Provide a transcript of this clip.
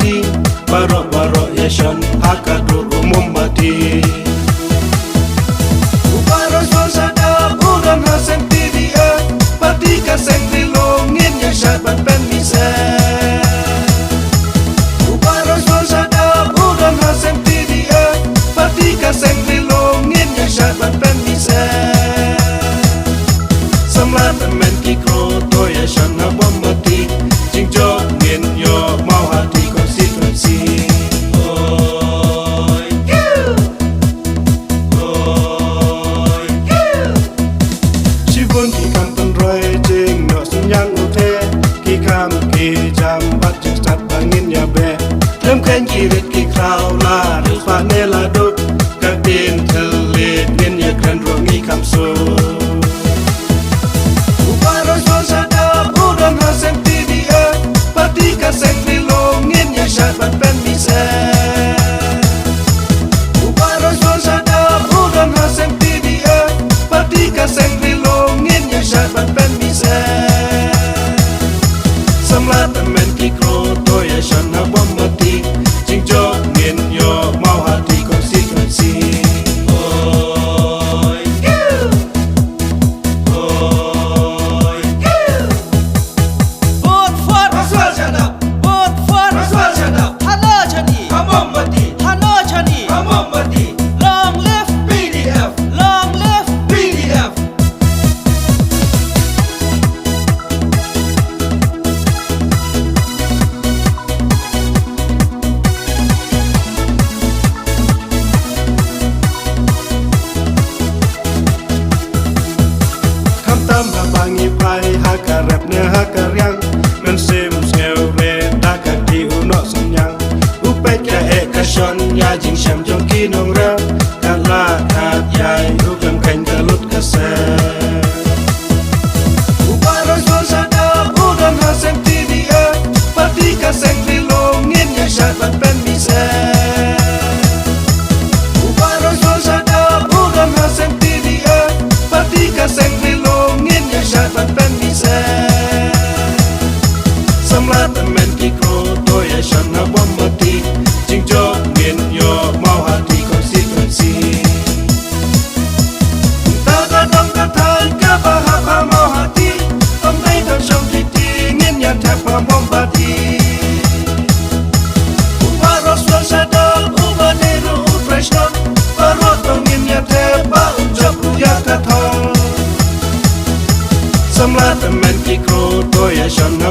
mati barok yashan hakadu umum mati uparos sada uran hasen tidia pati kaseng trilongin yashat ban pen mise uparos sada uran hasen tidia pati kaseng trilongin yashat ban pen mise samlat men kikro to yashan na bombati jingjo ngin yo mau hati konstituensi Sibun ki kampung roy jing no sunyang ute ki kam ki jam bat jing start bangin ya be lem ken ki rit ki kraw la ru fa ne la dut ka din tel le ngin ya kran rongi kam so uparos sada uram hasen tidia pati ka sek trilongin ya shat ban pen mise uparos sada uram hasen tidia pati ka sek trilongin ya shat ban pen mise samlat men ki kro to ya shan na bom mati jingjo ngin yo mau hati konstituensi bangi pai hakarap ne hakaryang men sim sel re takak di uno sunyang upet ka ekashon ya jing sham jong ki nong ra kala kat yai ukam kain kalut kase uparos sada udam hasen tidia pati ka sek trilongin ya shat ban pen mise uparos sada udam hasen tidia pati ka sek trilongin ya shat ban pen mise samlat men ki kro to ya shan na bom mati jingjo ngin yo mau hati konstituensi taga dong ka thai ka bahapa mau hati tom dai dong shong kiti ngin ya tap bom mati uparos sada ubaneru fresh dong parot dong ngin ya tap ba unjap ya ka thong samlat men ki kro to ya shan na